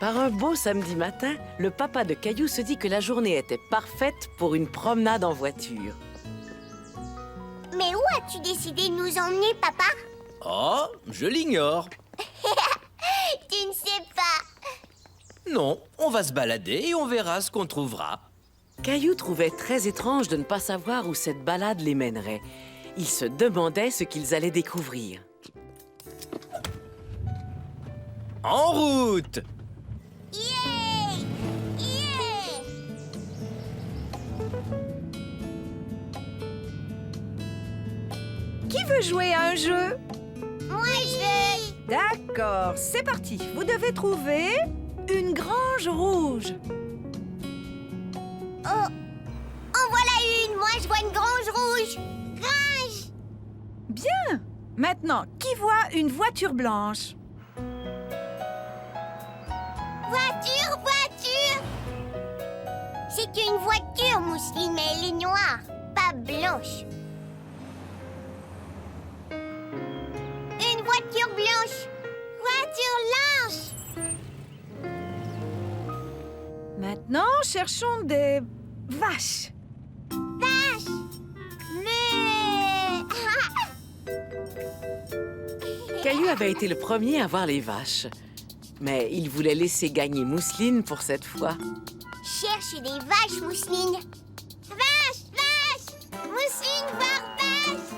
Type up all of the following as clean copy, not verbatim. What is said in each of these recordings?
Par un beau samedi matin, le papa de Caillou se dit que la journée était parfaite pour une promenade en voiture. Mais où as-tu décidé de nous emmener, papa? Oh, je l'ignore. Tu ne sais pas. Non, on va se balader et on verra ce qu'on trouvera. Caillou trouvait très étrange de ne pas savoir où cette balade les mènerait. Il se demandait ce qu'ils allaient découvrir. En route! Yeah! Yeah! Qui veut jouer à un jeu? Moi, je veux... D'accord, c'est parti. Vous devez trouver une grange rouge. Oh! En voilà une! Moi, je vois une grange rouge! Grange! Bien. Maintenant, qui voit une voiture blanche? Voiture, voiture! C'est une voiture, Mousseline, mais elle est noire, pas blanche. Une voiture blanche! Voiture blanche! Maintenant, cherchons des vaches. Vache! Mais... Caillou avait été le premier à voir les vaches. Mais il voulait laisser gagner Mousseline pour cette fois. Cherche des vaches, Mousseline. Vache, vache! Mousseline, voir vache!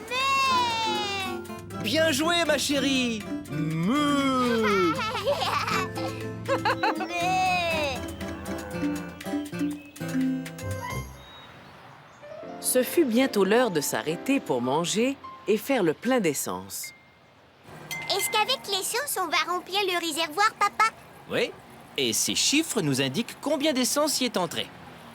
Mais... Bien joué, ma chérie! Meuh. Mais... Ce fut bientôt l'heure de s'arrêter pour manger et faire le plein d'essence. Est-ce qu'avec l'essence, on va remplir le réservoir, papa? Oui, et ces chiffres nous indiquent combien d'essence y est entré.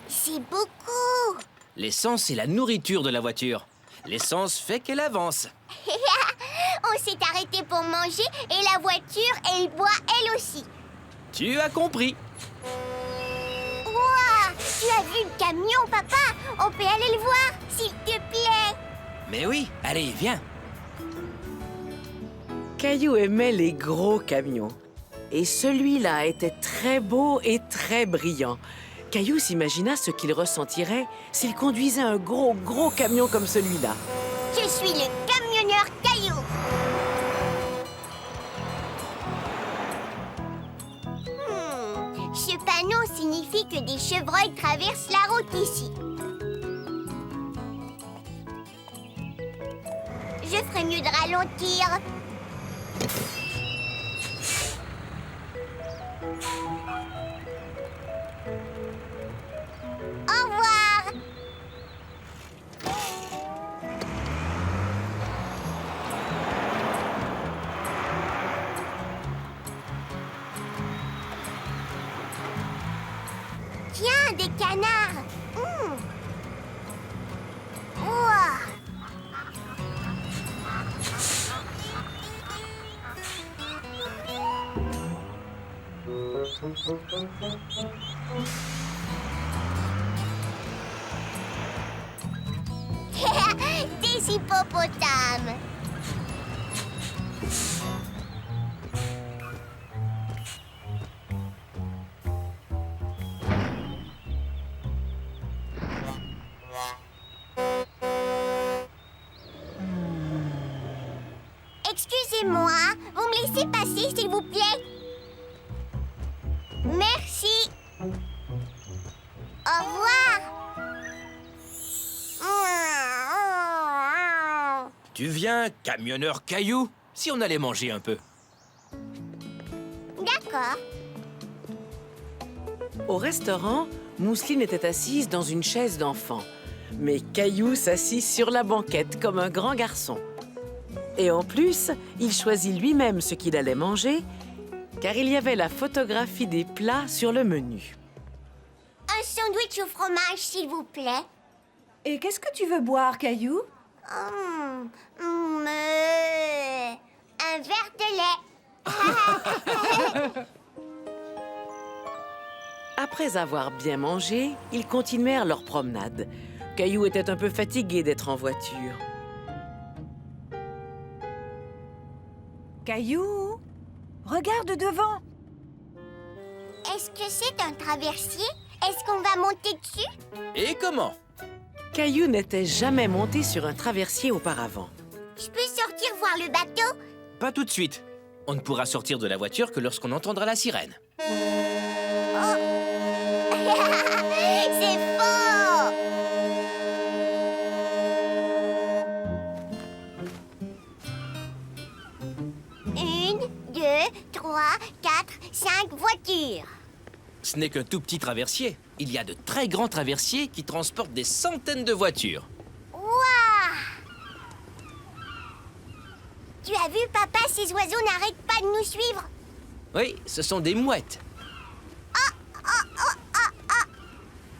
C'est beaucoup! L'essence est la nourriture de la voiture. L'essence fait qu'elle avance. On s'est arrêté pour manger et la voiture, elle boit elle aussi. Tu as compris. Ouah! Tu as vu le camion, papa? On peut aller le voir, s'il te plaît. Mais oui, allez, viens. Caillou aimait les gros camions. Et celui-là était très beau et très brillant. Caillou s'imagina ce qu'il ressentirait s'il conduisait un gros camion comme celui-là. Je suis le camionneur Caillou. Ce panneau signifie que des chevreuils traversent la route ici. Je ferais mieux de ralentir. Au revoir. Tiens, des canards. Ouah. Des hippopotames. Excusez-moi, vous me laissez passer, s'il vous plaît? Merci. Au revoir. Tu viens, camionneur Caillou, si on allait manger un peu. D'accord. Au restaurant, Mousseline était assise dans une chaise d'enfant. Mais Caillou s'assit sur la banquette comme un grand garçon. Et en plus, il choisit lui-même ce qu'il allait manger, car il y avait la photographie des plats sur le menu. Un sandwich au fromage, s'il vous plaît. Et qu'est-ce que tu veux boire, Caillou? Un verre de lait. Après avoir bien mangé, ils continuèrent leur promenade. Caillou était un peu fatigué d'être en voiture. Caillou, regarde devant. Est-ce que c'est un traversier? Est-ce qu'on va monter dessus? Et comment? Caillou n'était jamais monté sur un traversier auparavant. Je peux sortir voir le bateau? Pas tout de suite. On ne pourra sortir de la voiture que lorsqu'on entendra la sirène. C'est faux! Une, deux, trois, quatre, 5 voitures. Ce n'est qu'un tout petit traversier. Il y a de très grands traversiers qui transportent des centaines de voitures. Waouh! Tu as vu, papa, ces oiseaux n'arrêtent pas de nous suivre. Oui, ce sont des mouettes.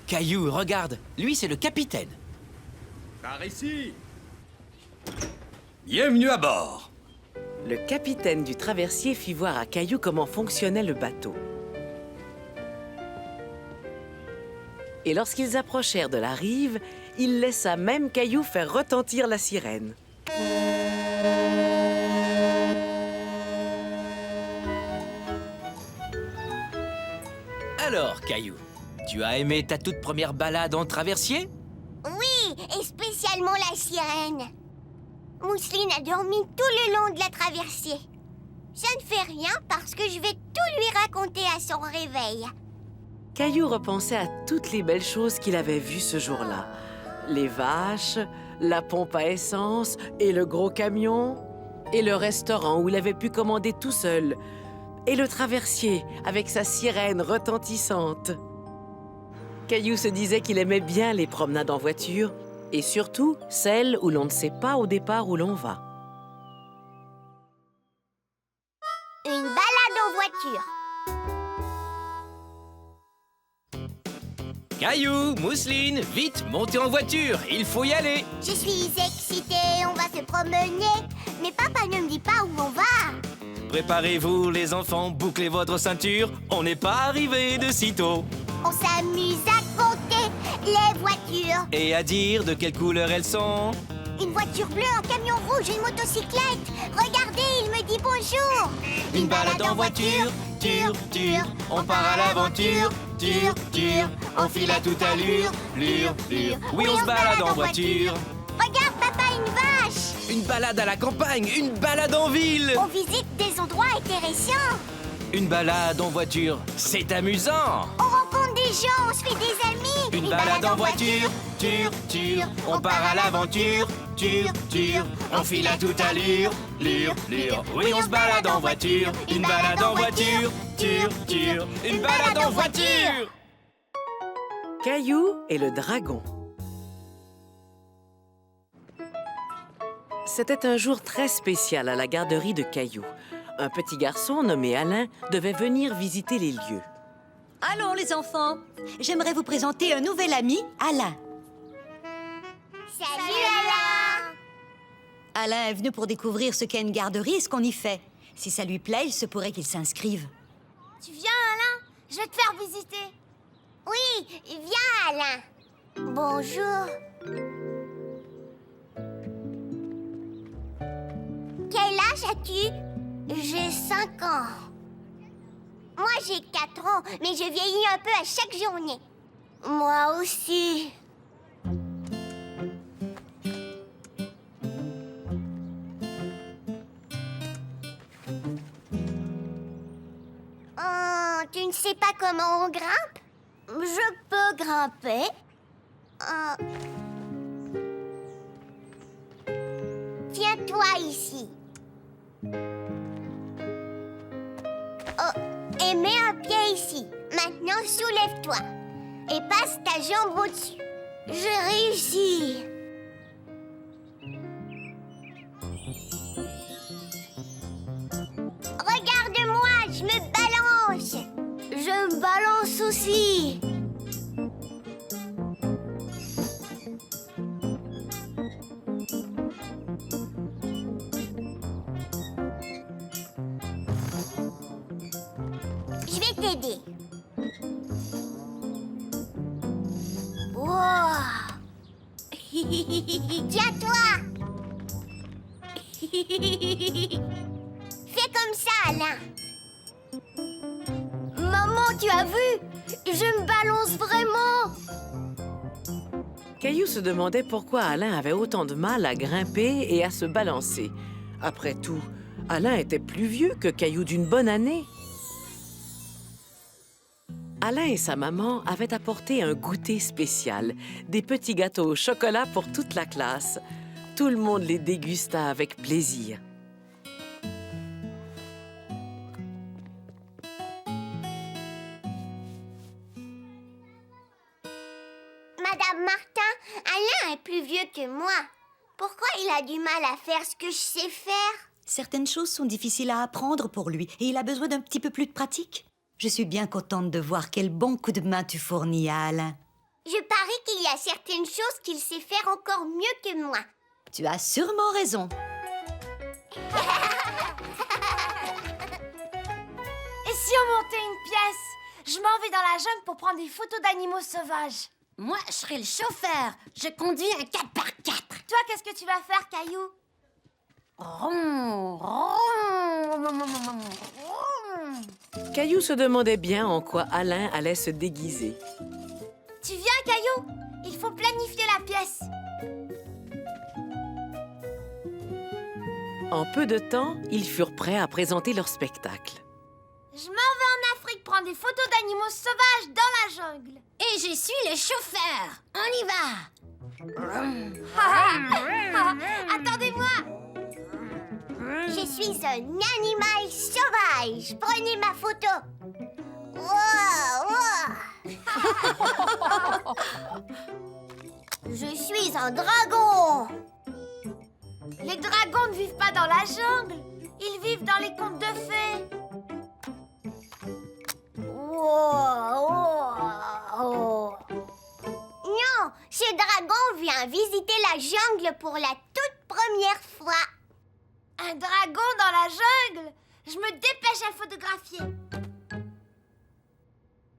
Caillou, regarde. Lui, c'est le capitaine. Par ici. Bienvenue à bord. Le capitaine du traversier fit voir à Caillou comment fonctionnait le bateau. Et lorsqu'ils approchèrent de la rive, il laissa même Caillou faire retentir la sirène. Alors, Caillou, tu as aimé ta toute première balade en traversier? Oui, et spécialement la sirène. Mousseline a dormi tout le long de la traversée. Ça ne fait rien parce que je vais tout lui raconter à son réveil. Caillou repensait à toutes les belles choses qu'il avait vues ce jour-là. Les vaches, la pompe à essence et le gros camion, et le restaurant où il avait pu commander tout seul, et le traversier avec sa sirène retentissante. Caillou se disait qu'il aimait bien les promenades en voiture, et surtout celles où l'on ne sait pas au départ où l'on va. Une balade en voiture. Caillou, Mousseline, vite, montez en voiture, il faut y aller. Je suis excitée, on va se promener. Mais papa ne me dit pas où on va. Préparez-vous, les enfants, bouclez votre ceinture, on n'est pas arrivé de sitôt. On s'amuse à compter les voitures. Et à dire de quelle couleur elles sont. Une voiture bleue, un camion rouge, une motocyclette. Regardez, il me dit bonjour. Une balade en voiture, on part à l'aventure, on file à toute allure, lure. Oui, on se balade en voiture. Regarde, papa, une vache. Une balade à la campagne, une balade en ville. On visite des endroits intéressants. Une balade en voiture, c'est amusant. On rencontre des gens, on se fait des amis. Une balade en voiture, on part à l'aventure, on file à toute allure, lure. Oui, on se balade en voiture, une balade en voiture, une balade en voiture. Caillou et le dragon. C'était un jour très spécial à la garderie de Caillou. Un petit garçon nommé Alain devait venir visiter les lieux. Allons, les enfants. J'aimerais vous présenter un nouvel ami, Alain. Salut, Alain. Alain est venu pour découvrir ce qu'est une garderie et ce qu'on y fait. Si ça lui plaît, il se pourrait qu'il s'inscrive. Tu viens, Alain? Je vais te faire visiter. Oui, viens, Alain. Bonjour. Quel âge as-tu? J'ai 5 ans. Moi, j'ai 4 ans, mais je vieillis un peu à chaque journée. Moi aussi. Oh, tu ne sais pas comment on grimpe? Je peux grimper. Tiens-toi ici. Oh, et mets un pied ici. Maintenant, soulève-toi. Et passe ta jambe au-dessus. J'ai réussi. Regarde-moi, je me balance. Je me balance aussi. Je vais t'aider. Wow. Tiens-toi. Fais comme ça, Alain. Maman, tu as vu? Je me balance vraiment. Caillou se demandait pourquoi Alain avait autant de mal à grimper et à se balancer. Après tout, Alain était plus vieux que Caillou d'une bonne année. Alain et sa maman avaient apporté un goûter spécial, des petits gâteaux au chocolat pour toute la classe. Tout le monde les dégusta avec plaisir. Madame Martin, Alain est plus vieux que moi. Pourquoi il a du mal à faire ce que je sais faire? Certaines choses sont difficiles à apprendre pour lui et il a besoin d'un petit peu plus de pratique. Je suis bien contente de voir quel bon coup de main tu fournis à Alain. Je parie qu'il y a certaines choses qu'il sait faire encore mieux que moi. Tu as sûrement raison. Et si on montait une pièce? Je m'en vais dans la jungle pour prendre des photos d'animaux sauvages. Moi, je serai le chauffeur. Je conduis un 4x4. Toi, qu'est-ce que tu vas faire, Caillou? Ron, ron. Caillou se demandait bien en quoi Alain allait se déguiser. Tu viens, Caillou? Il faut planifier la pièce. En peu de temps, ils furent prêts à présenter leur spectacle. Je m'en vais en Afrique prendre des photos d'animaux sauvages dans la jungle. Et je suis le chauffeur. On y va. Attendez-moi. Je suis un animal sauvage. Prenez ma photo. Wow, wow. Je suis un dragon. Les dragons ne vivent pas dans la jungle. Ils vivent dans les contes de fées. Wow. Non, ce dragon vient visiter la jungle pour la toute première fois. Un dragon dans la jungle? Je me dépêche à le photographier.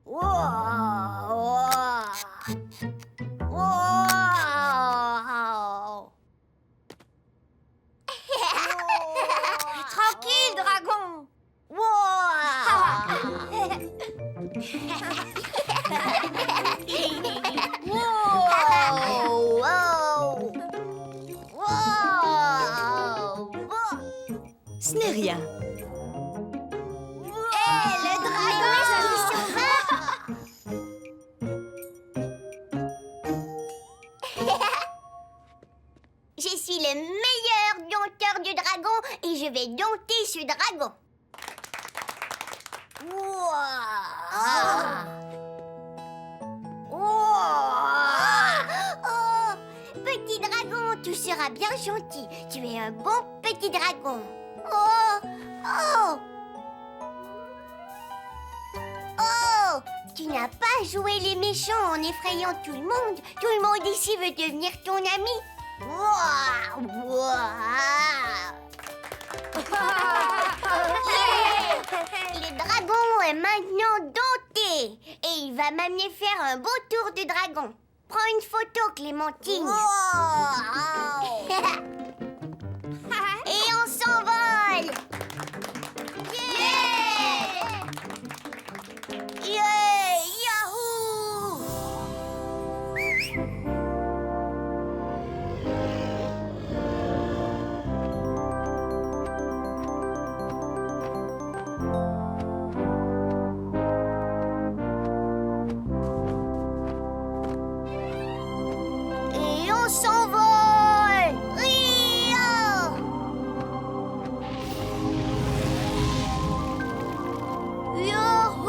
Wow. Wow. Tranquille, dragon. Ce n'est rien. Le dragon Je suis le meilleur dompteur de dragon et je vais dompter ce dragon. Oh, petit dragon, tu seras bien gentil. Tu es un bon petit dragon. Oh, tu n'as pas joué les méchants en effrayant tout le monde. Tout le monde ici veut devenir ton ami. Le dragon est maintenant dompté et il va m'amener faire un beau tour de dragon. Prends une photo, Clémentine. Et on s'envole. Yahoo! Et on s'envole! Ria! Yahoo!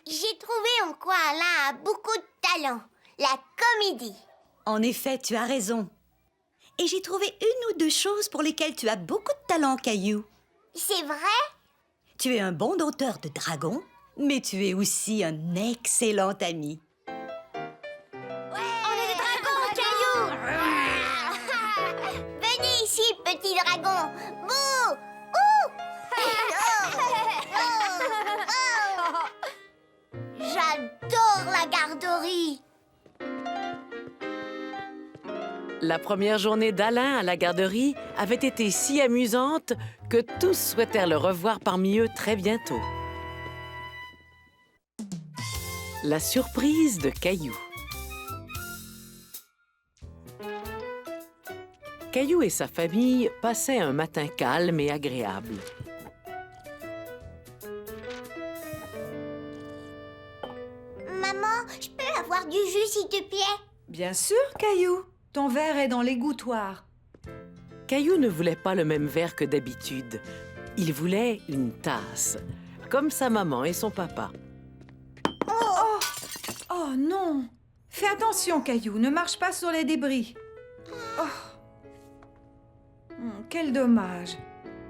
J'ai trouvé en quoi Alain a beaucoup de talent. La comédie. En effet, tu as raison. Et j'ai trouvé une ou deux choses pour lesquelles tu as beaucoup de talent, Caillou. C'est vrai? Tu es un bon dompteur de dragons, mais tu es aussi un excellent ami. On est des dragons, Caillou! Venez ici, petit dragon! Bouh! J'adore la garderie! La première journée d'Alain à la garderie avait été si amusante que tous souhaitèrent le revoir parmi eux très bientôt. La surprise de Caillou. Caillou et sa famille passaient un matin calme et agréable. Maman, je peux avoir du jus, s'il te plaît? Bien sûr, Caillou. Ton verre est dans l'égouttoir. Caillou ne voulait pas le même verre que d'habitude. Il voulait une tasse, comme sa maman et son papa. Oh non! Fais attention, Caillou. Ne marche pas sur les débris. Quel dommage.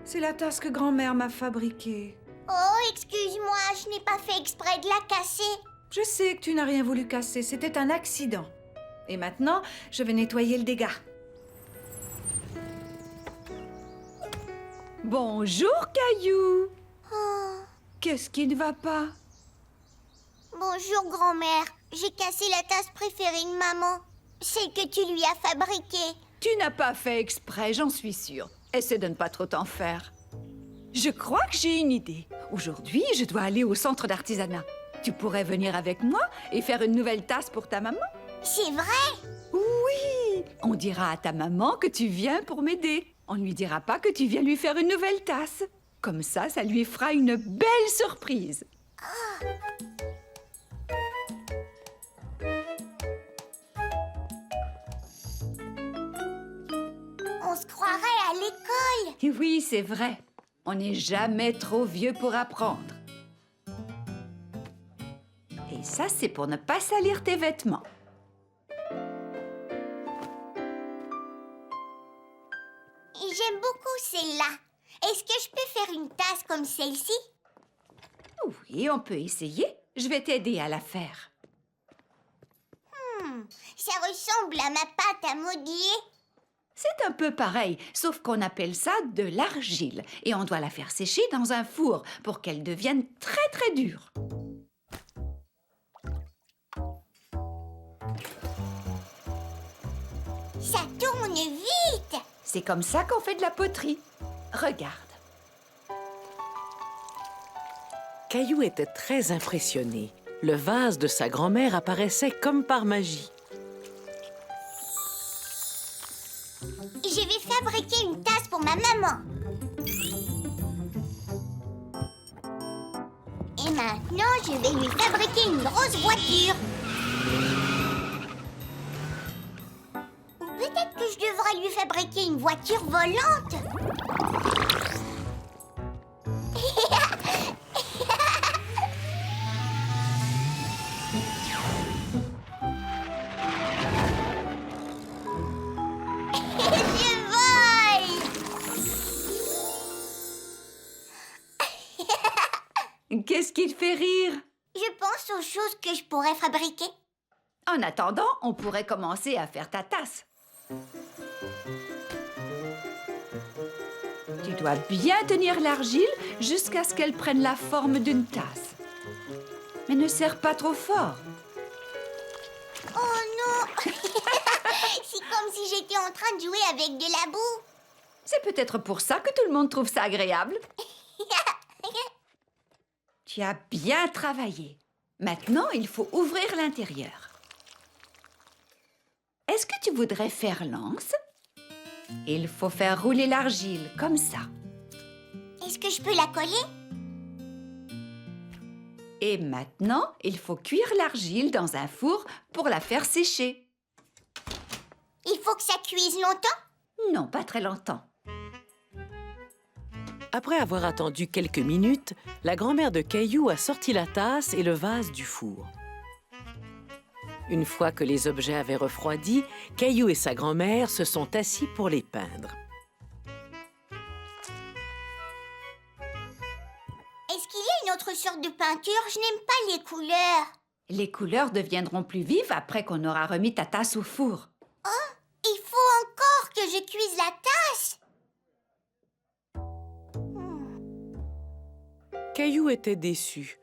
C'est la tasse que grand-mère m'a fabriquée. Oh, excuse-moi, je n'ai pas fait exprès de la casser. Je sais que tu n'as rien voulu casser. C'était un accident. Et maintenant, je vais nettoyer le dégât. Bonjour, Caillou. Qu'est-ce qui ne va pas? Bonjour, grand-mère. J'ai cassé la tasse préférée de maman. Celle que tu lui as fabriquée. Tu n'as pas fait exprès, j'en suis sûre. Essaie de ne pas trop t'en faire. Je crois que j'ai une idée. Aujourd'hui, je dois aller au centre d'artisanat. Tu pourrais venir avec moi et faire une nouvelle tasse pour ta maman? C'est vrai? Oui! On dira à ta maman que tu viens pour m'aider. On ne lui dira pas que tu viens lui faire une nouvelle tasse. Comme ça lui fera une belle surprise. On se croirait à l'école. Oui, c'est vrai. On n'est jamais trop vieux pour apprendre. Et ça, c'est pour ne pas salir tes vêtements. Et j'aime beaucoup celle-là. Est-ce que je peux faire une tasse comme celle-ci? Oui, on peut essayer. Je vais t'aider à la faire. Ça ressemble à ma pâte à modeler. C'est un peu pareil, sauf qu'on appelle ça de l'argile. Et on doit la faire sécher dans un four pour qu'elle devienne très très dure. Ça tourne vite. C'est comme ça qu'on fait de la poterie. Regarde. Caillou était très impressionné. Le vase de sa grand-mère apparaissait comme par magie. Je vais fabriquer une tasse pour ma maman. Et maintenant, je vais lui fabriquer une grosse voiture. Ou peut-être que je devrais lui fabriquer une voiture volante. Qu'est-ce qui te fait rire? Je pense aux choses que je pourrais fabriquer. En attendant, on pourrait commencer à faire ta tasse. Tu dois bien tenir l'argile jusqu'à ce qu'elle prenne la forme d'une tasse. Mais ne serre pas trop fort. Oh non! C'est comme si j'étais en train de jouer avec de la boue. C'est peut-être pour ça que tout le monde trouve ça agréable. Tu as bien travaillé. Maintenant, il faut ouvrir l'intérieur. Est-ce que tu voudrais faire l'anse? Il faut faire rouler l'argile, comme ça. Est-ce que je peux la coller? Et maintenant, il faut cuire l'argile dans un four pour la faire sécher. Il faut que ça cuise longtemps? Non, pas très longtemps. Après avoir attendu quelques minutes, la grand-mère de Caillou a sorti la tasse et le vase du four. Une fois que les objets avaient refroidi, Caillou et sa grand-mère se sont assis pour les peindre. Est-ce qu'il y a une autre sorte de peinture? Je n'aime pas les couleurs. Les couleurs deviendront plus vives après qu'on aura remis ta tasse au four. Il faut encore que je cuise la tasse. Caillou était déçu.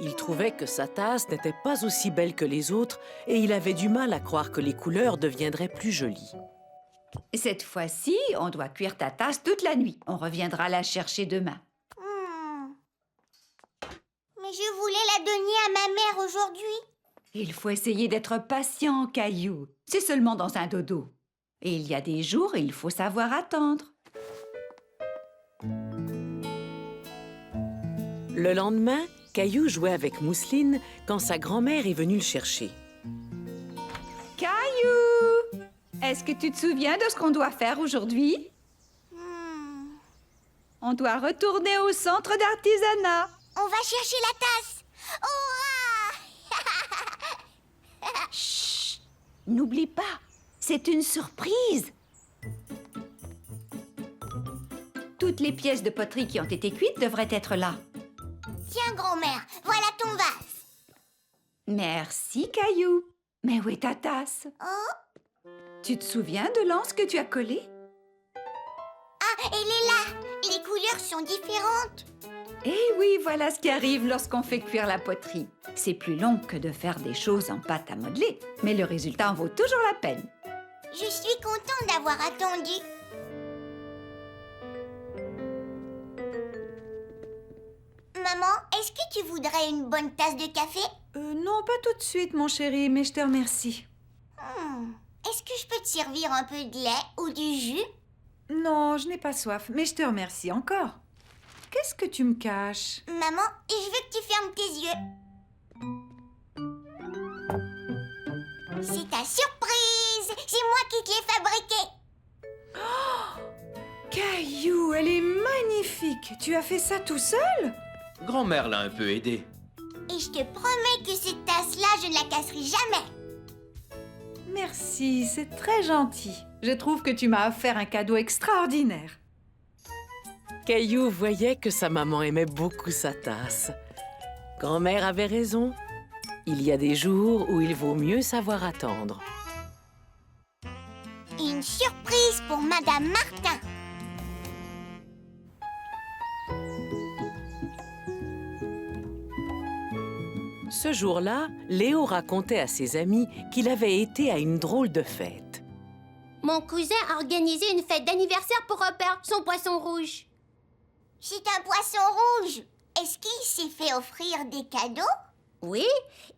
Il trouvait que sa tasse n'était pas aussi belle que les autres et il avait du mal à croire que les couleurs deviendraient plus jolies. Cette fois-ci, on doit cuire ta tasse toute la nuit. On reviendra la chercher demain. Mais je voulais la donner à ma mère aujourd'hui. Il faut essayer d'être patient, Caillou. C'est seulement dans un dodo. Et il y a des jours, il faut savoir attendre. Le lendemain, Caillou jouait avec Mousseline quand sa grand-mère est venue le chercher. Caillou! Est-ce que tu te souviens de ce qu'on doit faire aujourd'hui? On doit retourner au centre d'artisanat. On va chercher la tasse. Hurrah! Chut! N'oublie pas, c'est une surprise. Toutes les pièces de poterie qui ont été cuites devraient être là. Tiens, grand-mère, voilà ton vase. Merci, Caillou. Mais où est ta tasse? Oh, Tu te souviens de l'anse que tu as collée? ah, elle est là. Les couleurs sont différentes. Eh oui, voilà ce qui arrive lorsqu'on fait cuire la poterie. C'est plus long que de faire des choses en pâte à modeler, mais le résultat en vaut toujours la peine. Je suis contente d'avoir attendu. Maman, est-ce que tu voudrais une bonne tasse de café? Non, pas tout de suite, mon chéri, mais je te remercie. Est-ce que je peux te servir un peu de lait ou du jus? Non, je n'ai pas soif, mais je te remercie encore. Qu'est-ce que tu me caches? Maman, je veux que tu fermes tes yeux. C'est ta surprise! C'est moi qui te l'ai fabriquée. Caillou, elle est magnifique. Tu as fait ça tout seul? Grand-mère l'a un peu aidé. Et je te promets que cette tasse-là, je ne la casserai jamais. Merci, c'est très gentil. Je trouve que tu m'as offert un cadeau extraordinaire. Caillou voyait que sa maman aimait beaucoup sa tasse. Grand-mère avait raison. Il y a des jours où il vaut mieux savoir attendre. Une surprise pour Madame Martin. Ce jour-là, Léo racontait à ses amis qu'il avait été à une drôle de fête. Mon cousin a organisé une fête d'anniversaire pour Robert, son poisson rouge. C'est un poisson rouge. Est-ce qu'il s'est fait offrir des cadeaux? Oui,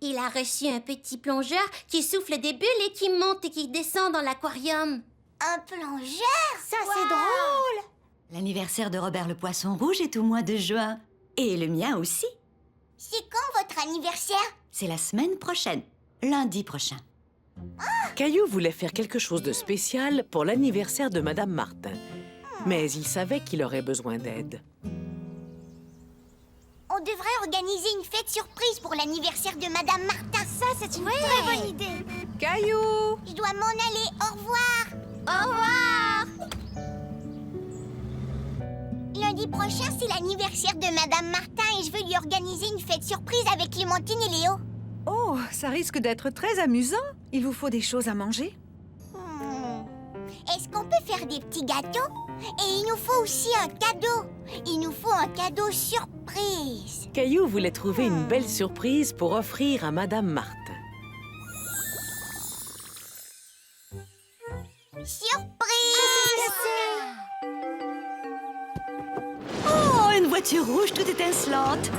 il a reçu un petit plongeur qui souffle des bulles et qui monte et qui descend dans l'aquarium. Un plongeur? Ça, c'est drôle! L'anniversaire de Robert le Poisson Rouge est au mois de juin. Et le mien aussi. C'est quand votre anniversaire? C'est la semaine prochaine, lundi prochain. Caillou voulait faire quelque chose de spécial pour l'anniversaire de Madame Martin. Mais il savait qu'il aurait besoin d'aide. On devrait organiser une fête surprise pour l'anniversaire de Madame Martin. Ça, c'est une très bonne idée. Caillou! Je dois m'en aller. Au revoir. Au revoir! Lundi prochain, c'est l'anniversaire de Madame Martin et je veux lui organiser une fête surprise avec Clémentine et Léo. Oh, ça risque d'être très amusant. Il vous faut des choses à manger? Est-ce qu'on peut faire des petits gâteaux? Et il nous faut aussi un cadeau. Il nous faut un cadeau surprise. Caillou voulait trouver une belle surprise pour offrir à Madame Martin. Surprise! Oh, une voiture rouge toute étincelante.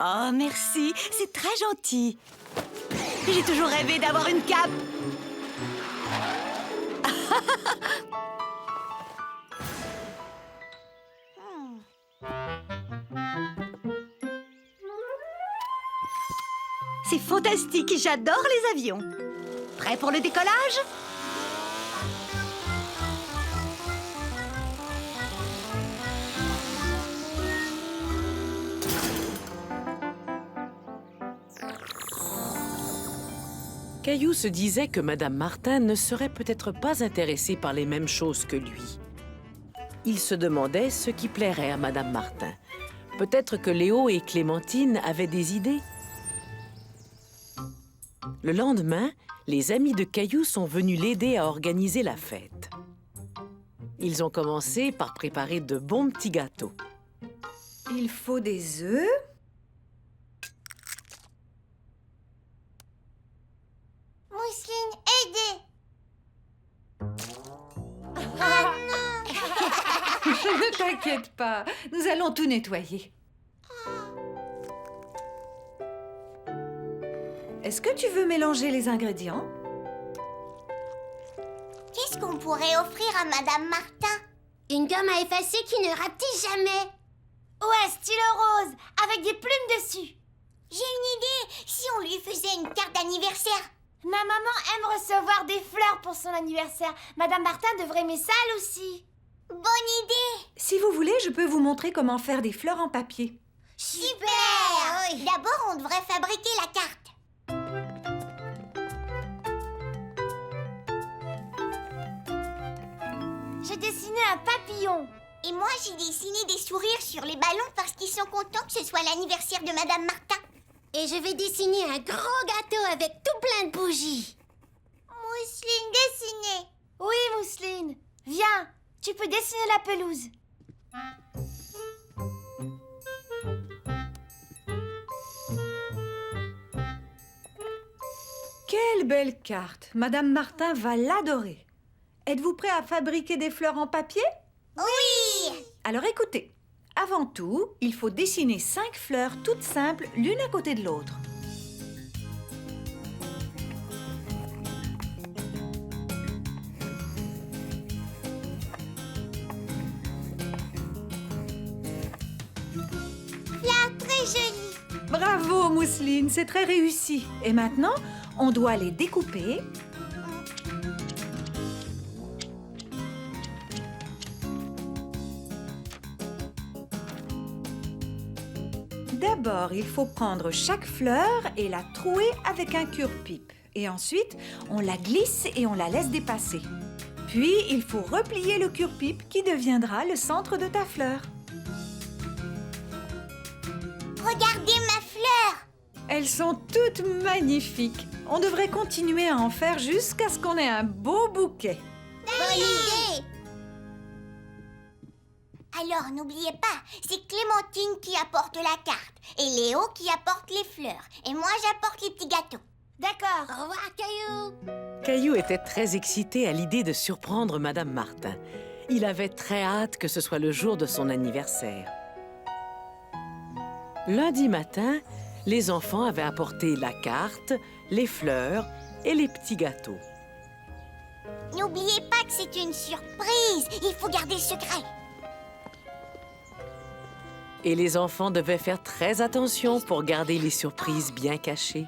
Oh, merci, c'est très gentil. J'ai toujours rêvé d'avoir une cape. C'est fantastique, j'adore les avions. Prêt pour le décollage? Caillou se disait que Madame Martin ne serait peut-être pas intéressée par les mêmes choses que lui. Il se demandait ce qui plairait à Madame Martin. Peut-être que Léo et Clémentine avaient des idées. Le lendemain, les amis de Caillou sont venus l'aider à organiser la fête. Ils ont commencé par préparer de bons petits gâteaux. Il faut des œufs. Mousseline, aidez! Ne t'inquiète pas, nous allons tout nettoyer. Est-ce que tu veux mélanger les ingrédients? Qu'est-ce qu'on pourrait offrir à Madame Martin? Une gomme à effacer qui ne rapetisse jamais. Ouais, stylo rose, avec des plumes dessus. J'ai une idée! Si on lui faisait une carte d'anniversaire? Ma maman aime recevoir des fleurs pour son anniversaire. Madame Martin devrait aimer ça, elle aussi. Bonne idée! Si vous voulez, je peux vous montrer comment faire des fleurs en papier. Super! D'abord, on devrait fabriquer la carte. J'ai dessiné un papillon. Et moi, j'ai dessiné des sourires sur les ballons parce qu'ils sont contents que ce soit l'anniversaire de Madame Martin. Et je vais dessiner un gros gâteau avec tout plein de bougies. Mousseline, dessinez! Oui, Mousseline. Viens, tu peux dessiner la pelouse. Quelle belle carte! Madame Martin va l'adorer. Êtes-vous prêt à fabriquer des fleurs en papier? Oui! Alors écoutez, avant tout, il faut dessiner 5 fleurs toutes simples l'une à côté de l'autre. Fleurs très jolies. Bravo, Mousseline, c'est très réussi. Et maintenant, on doit les découper. D'abord, il faut prendre chaque fleur et la trouer avec un cure-pipe. Et ensuite, on la glisse et on la laisse dépasser. Puis, il faut replier le cure-pipe qui deviendra le centre de ta fleur. Regardez ma fleur! Elles sont toutes magnifiques. On devrait continuer à en faire jusqu'à ce qu'on ait un beau bouquet. Bonne idée! Alors, n'oubliez pas, c'est Clémentine qui apporte la carte et Léo qui apporte les fleurs. Et moi, j'apporte les petits gâteaux. D'accord. Au revoir, Caillou. Caillou était très excité à l'idée de surprendre Madame Martin. Il avait très hâte que ce soit le jour de son anniversaire. Lundi matin, les enfants avaient apporté la carte, les fleurs et les petits gâteaux. N'oubliez pas que c'est une surprise. Il faut garder le secret. Et les enfants devaient faire très attention pour garder les surprises bien cachées.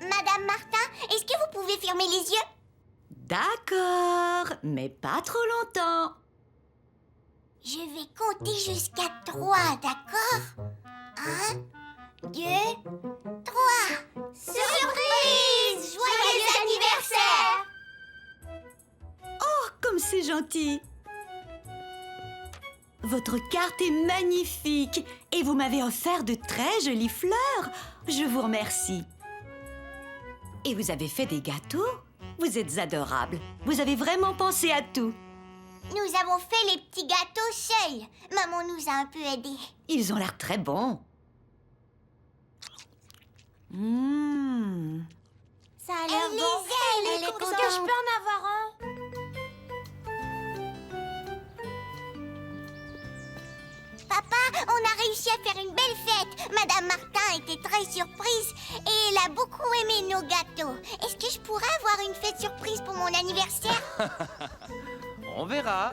Madame Martin, est-ce que vous pouvez fermer les yeux? D'accord, mais pas trop longtemps. Je vais compter jusqu'à 3, d'accord? 1, 2, 3. Surprise! Joyeux anniversaire! Oh, comme c'est gentil. Votre carte est magnifique et vous m'avez offert de très jolies fleurs. Je vous remercie. Et vous avez fait des gâteaux? Vous êtes adorables. Vous avez vraiment pensé à tout. Nous avons fait les petits gâteaux seuls. Maman nous a un peu aidés. Ils ont l'air très bons. Ça a l'air bon. Elle est Est-ce que je peux en avoir un? Papa, on a réussi à faire une belle fête. Madame Martin était très surprise et elle a beaucoup aimé nos gâteaux. Est-ce que je pourrais avoir une fête surprise pour mon anniversaire? On verra.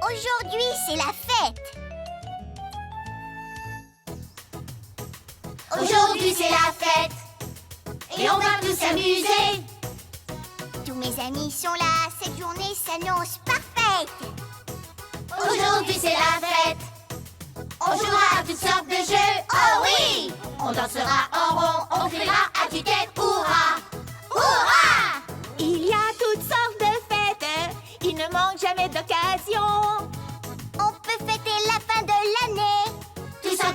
Aujourd'hui, c'est la fête. Aujourd'hui, c'est la fête. Et on va tous s'amuser. Tous mes amis sont là. Cette journée s'annonce parfaite. Aujourd'hui, c'est la fête. On jouera à toutes sortes de jeux. Oh oui! On dansera en rond, on criera à tue-tête. Hurrah! Hurrah! Il y a toutes sortes de fêtes. Il ne manque jamais d'occasion. On peut fêter la fin de l'année. Tous en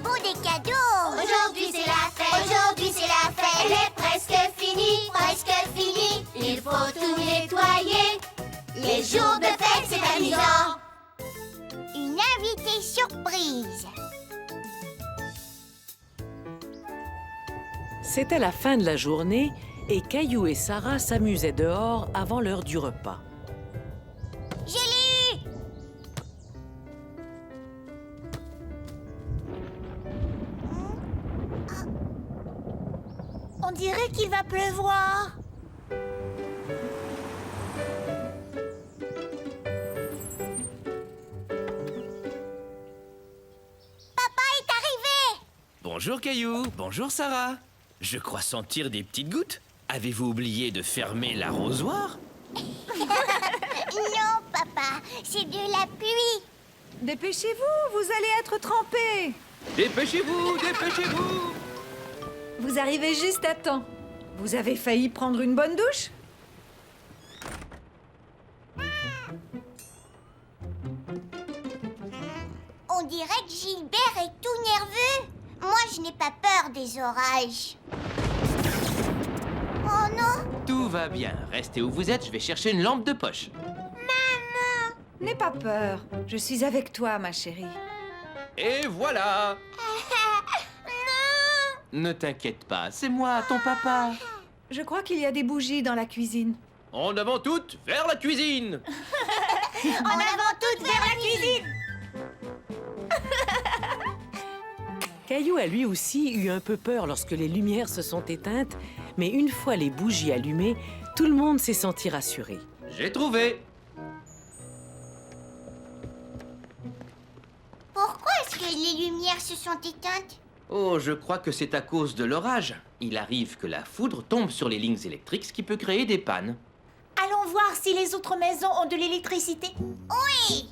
bon des cadeaux. Aujourd'hui c'est la fête, aujourd'hui c'est la fête. Elle est presque finie, presque finie. Il faut tout nettoyer. Les jours de fête c'est amusant. Une invitée surprise. C'était la fin de la journée et Caillou et Sarah s'amusaient dehors avant l'heure du repas. Je l'ai eu. On dirait qu'il va pleuvoir. Papa est arrivé. Bonjour Caillou, bonjour Sarah. Je crois sentir des petites gouttes. Avez-vous oublié de fermer l'arrosoir? Non, papa, c'est de la pluie. Dépêchez-vous, vous allez être trempés. Dépêchez-vous, dépêchez-vous! Vous arrivez juste à temps. Vous avez failli prendre une bonne douche? On dirait que Gilbert est tout nerveux. Moi, je n'ai pas peur des orages. Oh non! Tout va bien. Restez où vous êtes, je vais chercher une lampe de poche. N'aie pas peur. Je suis avec toi, ma chérie. Et voilà! Ne t'inquiète pas, c'est moi, ton papa. Je crois qu'il y a des bougies dans la cuisine. En avant toutes, vers la cuisine! En avant toutes vers la cuisine! Caillou a lui aussi eu un peu peur lorsque les lumières se sont éteintes, mais une fois les bougies allumées, tout le monde s'est senti rassuré. J'ai trouvé! Pourquoi est-ce que les lumières se sont éteintes? Oh, je crois que c'est à cause de l'orage. Il arrive que la foudre tombe sur les lignes électriques, ce qui peut créer des pannes. Allons voir si les autres maisons ont de l'électricité. Oui!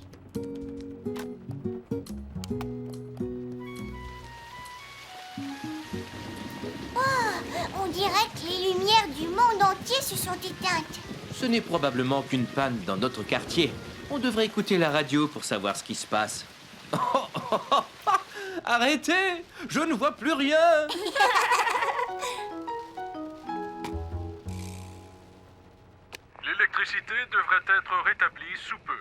On dirait que les lumières du monde entier se sont éteintes. Ce n'est probablement qu'une panne dans notre quartier. On devrait écouter la radio pour savoir ce qui se passe. Arrêtez! Je ne vois plus rien! L'électricité devrait être rétablie sous peu.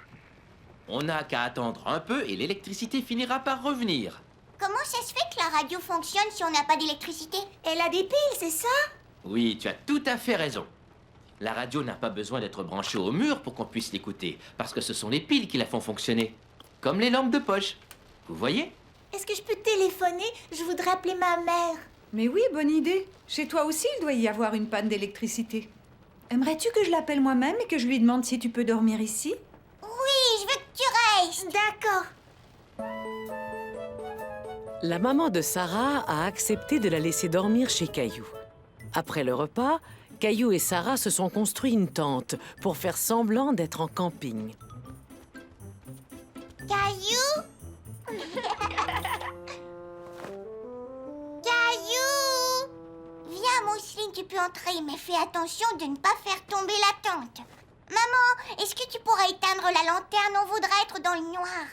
On n'a qu'à attendre un peu et l'électricité finira par revenir. Comment ça se fait que la radio fonctionne si on n'a pas d'électricité? Elle a des piles, c'est ça? Oui, tu as tout à fait raison. La radio n'a pas besoin d'être branchée au mur pour qu'on puisse l'écouter, parce que ce sont les piles qui la font fonctionner. Comme les lampes de poche. Vous voyez? Est-ce que je peux téléphoner? Je voudrais appeler ma mère. Mais oui, bonne idée. Chez toi aussi, il doit y avoir une panne d'électricité. Aimerais-tu que je l'appelle moi-même et que je lui demande si tu peux dormir ici? Oui, je veux que tu restes. D'accord. La maman de Sarah a accepté de la laisser dormir chez Caillou. Après le repas, Caillou et Sarah se sont construit une tente pour faire semblant d'être en camping. Caillou? Caillou! Viens, Mousseline, tu peux entrer, mais fais attention de ne pas faire tomber la tente. Maman, est-ce que tu pourrais éteindre la lanterne? On voudrait être dans le noir.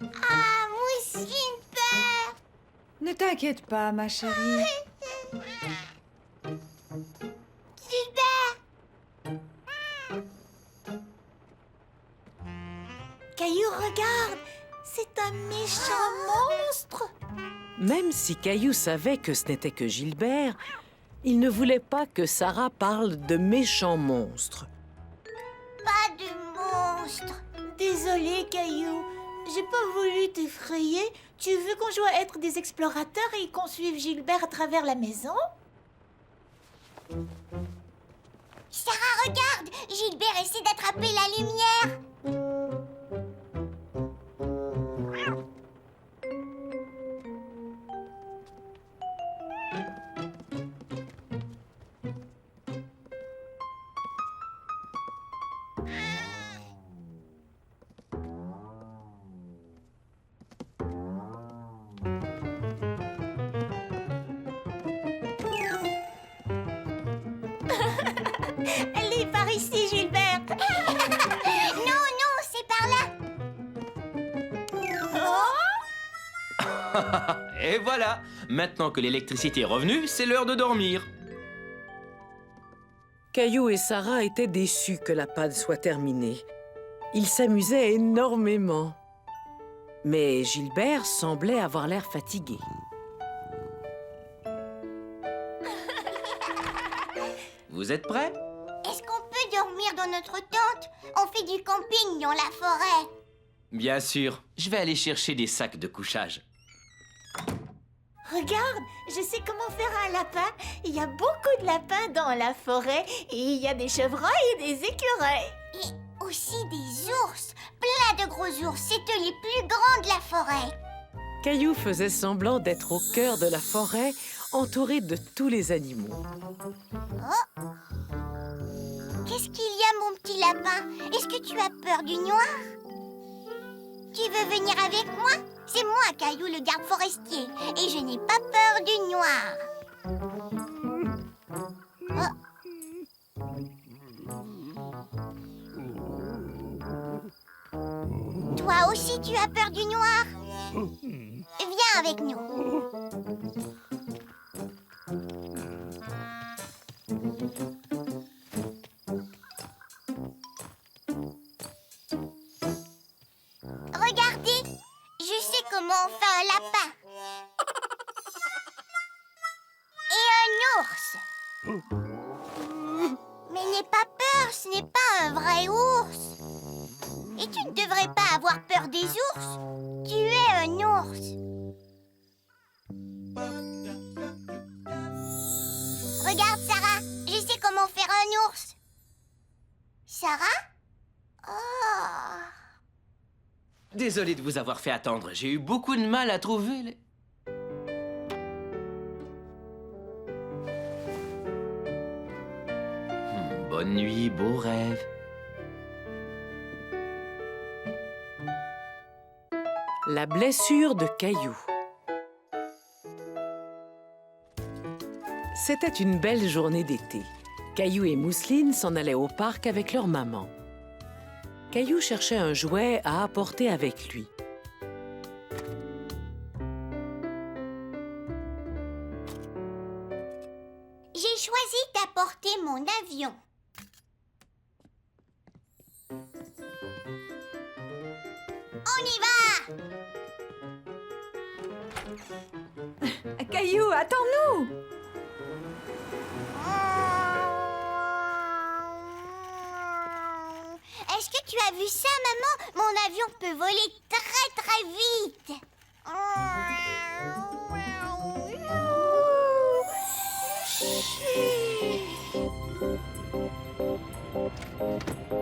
Ah, Mousseline peur! Ne t'inquiète pas, ma chérie. Gilbert! Caillou, regarde. C'est un méchant monstre. Même si Caillou savait que ce n'était que Gilbert, il ne voulait pas que Sarah parle de méchants monstres. Pas de monstre. Désolée, Caillou. J'ai pas voulu t'effrayer. Tu veux qu'on joue à être des explorateurs et qu'on suive Gilbert à travers la maison? Sarah, regarde! Gilbert essaie d'attraper la lumière. Elle est par ici, Gilbert. Non, non, c'est par là. Et voilà, maintenant que l'électricité est revenue, c'est l'heure de dormir. Caillou et Sarah étaient déçus que la panne soit terminée. Ils s'amusaient énormément. Mais Gilbert semblait avoir l'air fatigué. Vous êtes prêts? Est-ce qu'on peut dormir dans notre tente? On fait du camping dans la forêt. Bien sûr, je vais aller chercher des sacs de couchage. Regarde, je sais comment faire un lapin. Il y a beaucoup de lapins dans la forêt et il y a des chevreuils et des écureuils. Et aussi des ours. Plein de gros ours. C'est eux les plus grands de la forêt. Caillou faisait semblant d'être au cœur de la forêt, entouré de tous les animaux. Oh! Qu'est-ce qu'il y a, mon petit lapin? Est-ce que tu as peur du noir? Tu veux venir avec moi? C'est moi, Caillou, le garde forestier. Et je n'ai pas peur du noir. Oh. Toi aussi, tu as peur du noir? Viens avec nous. Regardez, je sais comment on fait un lapin. Et un ours. Mais n'aie pas peur, ce n'est pas un vrai ours. Et tu ne devrais pas avoir peur des ours. Tu es un ours. Regarde, Sarah, je sais comment faire un ours. Sarah? Oh. Désolé de vous avoir fait attendre, j'ai eu beaucoup de mal à trouver les... Bonne nuit, beau rêve. La blessure de Caillou. C'était une belle journée d'été. Caillou et Mousseline s'en allaient au parc avec leur maman. Caillou cherchait un jouet à apporter avec lui. J'ai choisi d'apporter mon avion. On y va! Caillou, attends-nous! Est-ce que tu as vu ça, maman? Mon avion peut voler très très vite.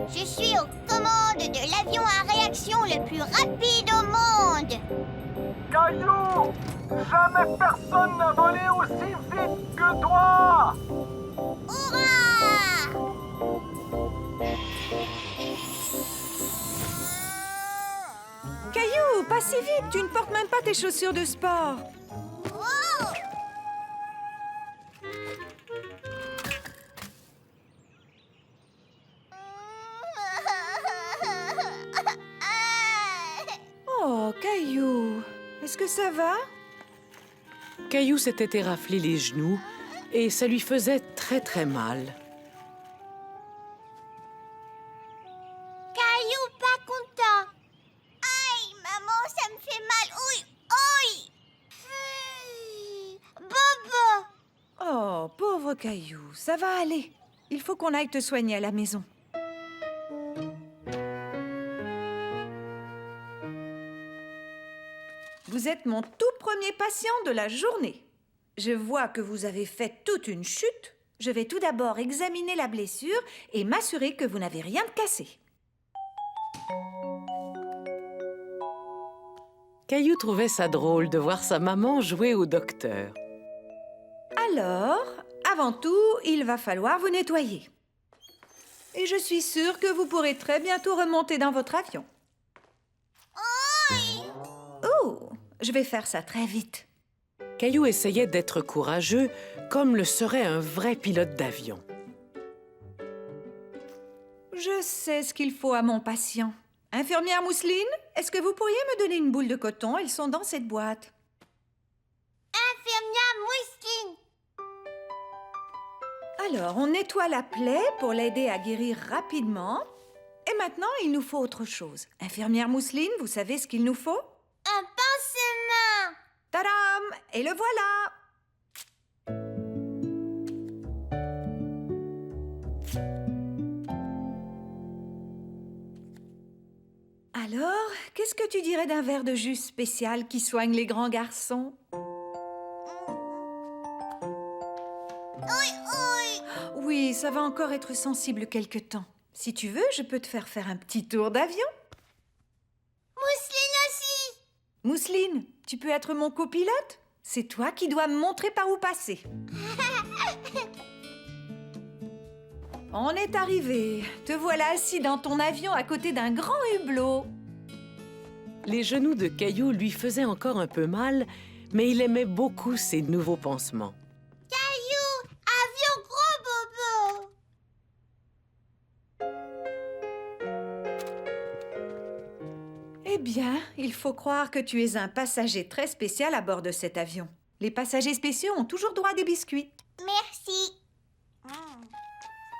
Je suis aux commandes de l'avion à réaction le plus rapide au monde. Caillou! Jamais personne n'a volé aussi vite que toi! Hurrah! Caillou, pas si vite, tu ne portes même pas tes chaussures de sport. Oh! Oh, Caillou, est-ce que ça va? Caillou s'était éraflé les genoux et ça lui faisait très très mal. Caillou pas content. Aïe, maman, ça me fait mal. Ouïe, ouïe. Bobo. Oh, pauvre Caillou, ça va aller. Il faut qu'on aille te soigner à la maison. Vous êtes mon tout premier patient de la journée. Je vois que vous avez fait toute une chute. Je vais tout d'abord examiner la blessure et m'assurer que vous n'avez rien de cassé. Caillou trouvait ça drôle de voir sa maman jouer au docteur. Alors, avant tout, il va falloir vous nettoyer. Et je suis sûre que vous pourrez très bientôt remonter dans votre avion. Oh, je vais faire ça très vite. Caillou essayait d'être courageux, comme le serait un vrai pilote d'avion. Je sais ce qu'il faut à mon patient. Infirmière Mousseline, est-ce que vous pourriez me donner une boule de coton? Elles sont dans cette boîte. Mousseline. Alors, on nettoie la plaie pour l'aider à guérir rapidement. Et maintenant, il nous faut autre chose. Infirmière Mousseline, vous savez ce qu'il nous faut? Un pansement. Tadam! Et le voilà! Alors, qu'est-ce que tu dirais d'un verre de jus spécial qui soigne les grands garçons? Oui, ça va encore être sensible quelque temps. Si tu veux, je peux te faire un petit tour d'avion. Mousseline aussi. Mousseline, tu peux être mon copilote? C'est toi qui dois me montrer par où passer. On est arrivé. Te voilà assis dans ton avion à côté d'un grand hublot. Les genoux de Caillou lui faisaient encore un peu mal, mais il aimait beaucoup ses nouveaux pansements. Caillou, avion gros bobo. Eh bien, il faut croire que tu es un passager très spécial à bord de cet avion. Les passagers spéciaux ont toujours droit à des biscuits. Merci.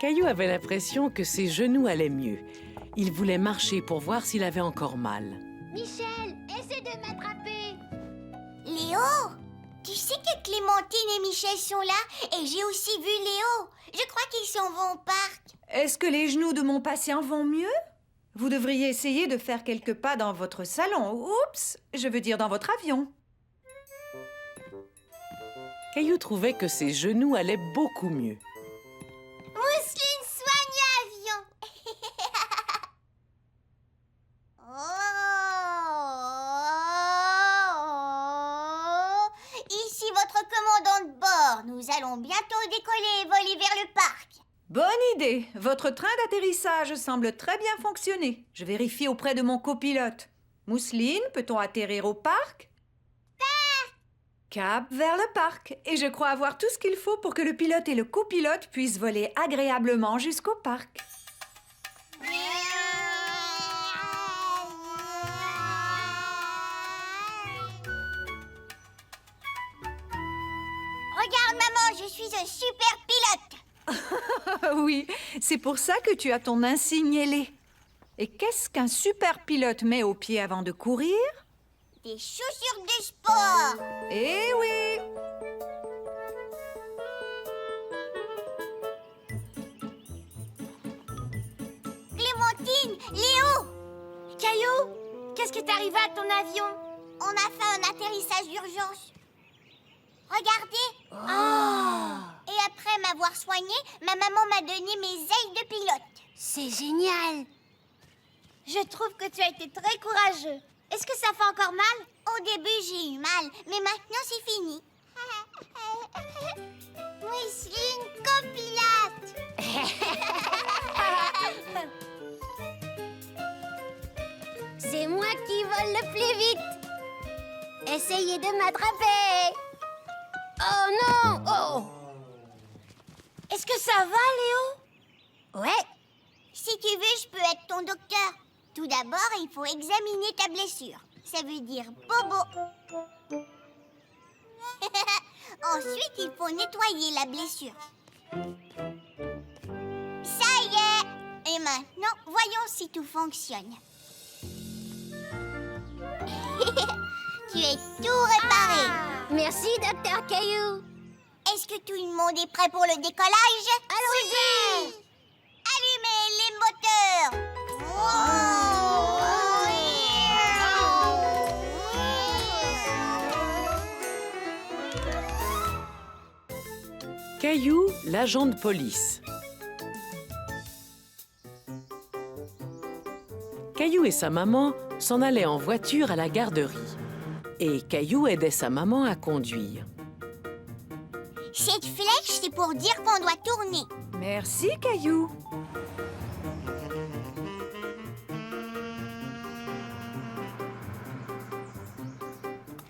Caillou avait l'impression que ses genoux allaient mieux. Il voulait marcher pour voir s'il avait encore mal. Michel, essaie de m'attraper. Léo, tu sais que Clémentine et Michel sont là et j'ai aussi vu Léo. Je crois qu'ils s'en vont au parc. Est-ce que les genoux de mon patient vont mieux? Vous devriez essayer de faire quelques pas dans votre salon. Oups, je veux dire dans votre avion. Caillou trouvait que ses genoux allaient beaucoup mieux. Mousseline soigne l'avion. Ici votre commandant de bord. Nous allons bientôt décoller et voler vers le parc. Bonne idée. Votre train d'atterrissage semble très bien fonctionner. Je vérifie auprès de mon copilote. Mousseline, peut-on atterrir au parc? Cap vers le parc. Et je crois avoir tout ce qu'il faut pour que le pilote et le copilote puissent voler agréablement jusqu'au parc. Regarde maman, je suis un super pilote. Oui, c'est pour ça que tu as ton insigne ailé. Et qu'est-ce qu'un super pilote met aux pieds avant de courir? Des chaussures de sport. Eh oui! Clémentine, Léo. Caillou, qu'est-ce qui est arrivé à ton avion? On a fait un atterrissage d'urgence. Regardez. Et après m'avoir soigné, ma maman m'a donné mes ailes de pilote. C'est génial. Je trouve que tu as été très courageux. Est-ce que ça fait encore mal? Au début, j'ai eu mal, mais maintenant, c'est fini. Mousseline copilote. C'est moi qui vole le plus vite. Essayez de m'attraper. Oh non! Oh! Est-ce que ça va, Léo? Ouais. Si tu veux, je peux être ton docteur. Tout d'abord, il faut examiner ta blessure. Ça veut dire bobo. Ensuite, il faut nettoyer la blessure. Ça y est! Et maintenant, voyons si tout fonctionne. Tu es tout réparé. Merci, docteur Caillou. Est-ce que tout le monde est prêt pour le décollage? Allons-y! Allumez les moteurs! Caillou, l'agent de police. Caillou et sa maman s'en allaient en voiture à la garderie. Et Caillou aidait sa maman à conduire. Cette flèche, c'est pour dire qu'on doit tourner. Merci, Caillou.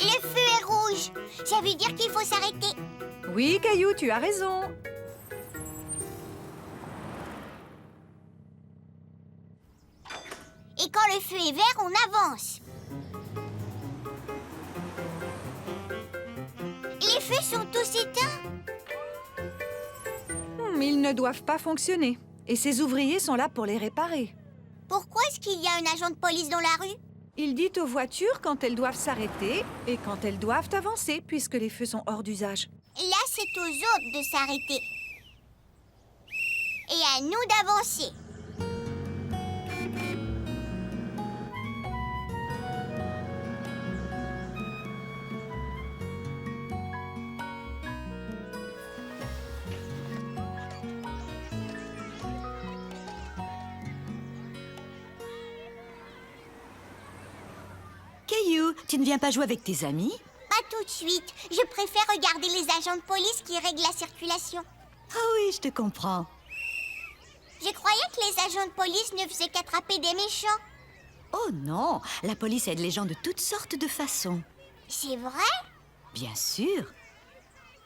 Le feu est rouge. Ça veut dire qu'il faut s'arrêter. Oui, Caillou, tu as raison. Et quand le feu est vert, on avance. Les feux sont tous éteints. Ils ne doivent pas fonctionner. Et ces ouvriers sont là pour les réparer. Pourquoi est-ce qu'il y a un agent de police dans la rue? Il dit aux voitures quand elles doivent s'arrêter et quand elles doivent avancer, puisque les feux sont hors d'usage. Là, c'est aux autres de s'arrêter. Et à nous d'avancer. Caillou, tu ne viens pas jouer avec tes amis? Pas tout de suite. Je préfère regarder les agents de police qui règlent la circulation. Ah oui, je te comprends. Je croyais que les agents de police ne faisaient qu'attraper des méchants. Oh non, la police aide les gens de toutes sortes de façons. C'est vrai? Bien sûr.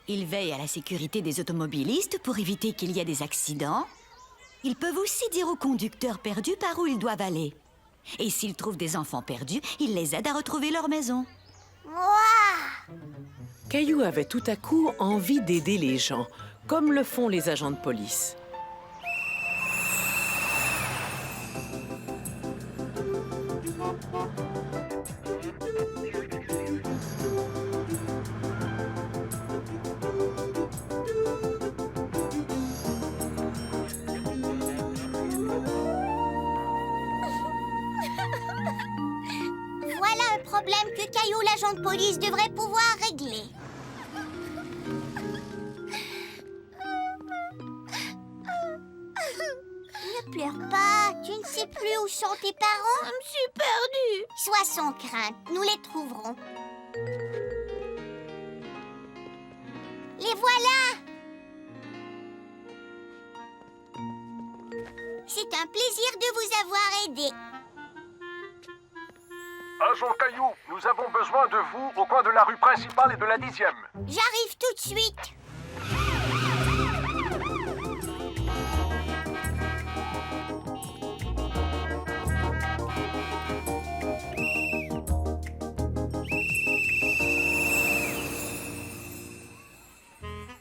Ils veillent à la sécurité des automobilistes pour éviter qu'il y ait des accidents. Ils peuvent aussi dire aux conducteurs perdus par où ils doivent aller. Et s'ils trouvent des enfants perdus, ils les aident à retrouver leur maison. Waouh! Caillou avait tout à coup envie d'aider les gens, comme le font les agents de police. Voilà un problème que Caillou, l'agent de police, devrait pouvoir régler. Ne pleure pas, tu ne sais plus où sont tes parents. Je me suis perdue. Sois sans crainte, nous les trouverons. Les voilà! C'est un plaisir de vous avoir aidé. Agent Caillou, nous avons besoin de vous au coin de la rue principale et de la 10e. J'arrive tout de suite.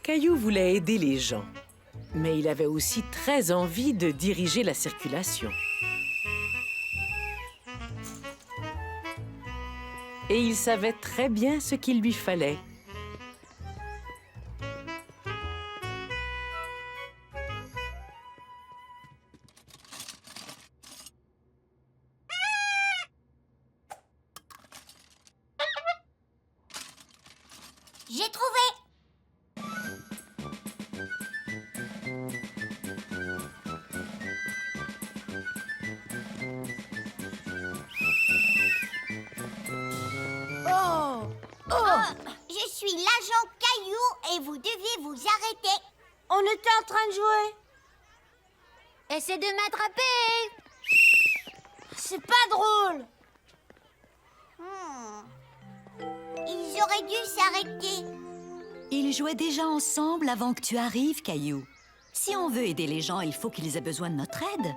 Caillou voulait aider les gens, mais il avait aussi très envie de diriger la circulation. Et il savait très bien ce qu'il lui fallait. J'ai trouvé. Je suis l'agent Caillou et vous deviez vous arrêter. On était en train de jouer. Essaie de m'attraper. C'est pas drôle. Ils auraient dû s'arrêter. Ils jouaient déjà ensemble avant que tu arrives, Caillou. Si on veut aider les gens, il faut qu'ils aient besoin de notre aide.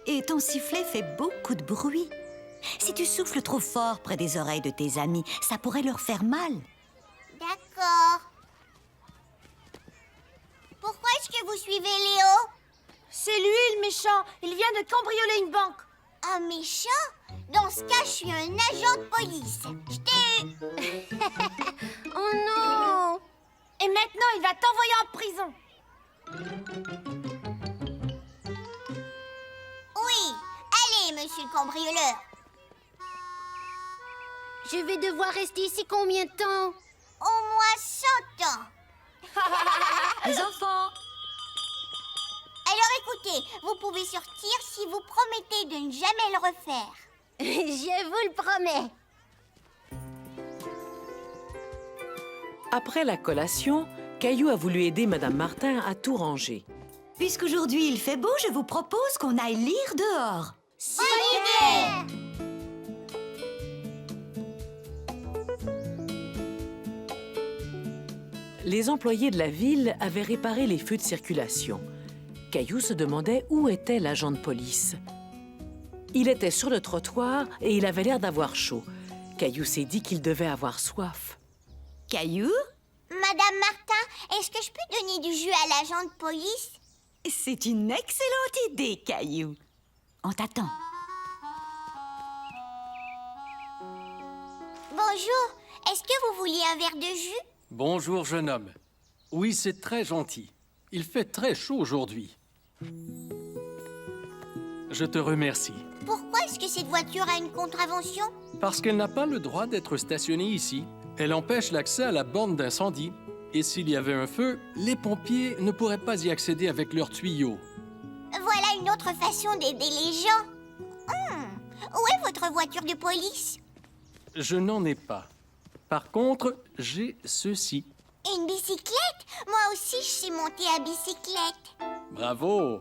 Et ton sifflet fait beaucoup de bruit. Si tu souffles trop fort près des oreilles de tes amis, ça pourrait leur faire mal. D'accord. Pourquoi est-ce que vous suivez Léo? C'est lui le méchant. Il vient de cambrioler une banque. Un méchant? Dans ce cas, je suis un agent de police. Je t'ai eu. Oh non! Et maintenant, il va t'envoyer en prison. Oui. Allez, monsieur le cambrioleur. Je vais devoir rester ici combien de temps? Au moins 100 ans. Les enfants! Alors écoutez, vous pouvez sortir si vous promettez de ne jamais le refaire. Je vous le promets. Après la collation, Caillou a voulu aider Madame Martin à tout ranger. Puisqu'aujourd'hui il fait beau, je vous propose qu'on aille lire dehors. Bonne idée! Les employés de la ville avaient réparé les feux de circulation. Caillou se demandait où était l'agent de police. Il était sur le trottoir et il avait l'air d'avoir chaud. Caillou s'est dit qu'il devait avoir soif. Caillou? Madame Martin, est-ce que je peux donner du jus à l'agent de police? C'est une excellente idée, Caillou. On t'attend. Bonjour, est-ce que vous vouliez un verre de jus? Bonjour, jeune homme. Oui, c'est très gentil. Il fait très chaud aujourd'hui. Je te remercie. Pourquoi est-ce que cette voiture a une contravention? Parce qu'elle n'a pas le droit d'être stationnée ici. Elle empêche l'accès à la borne d'incendie. Et s'il y avait un feu, les pompiers ne pourraient pas y accéder avec leurs tuyaux. Voilà une autre façon d'aider les gens. Où est votre voiture de police? Je n'en ai pas. Par contre, j'ai ceci. Une bicyclette? Moi aussi, je sais monter à bicyclette. Bravo!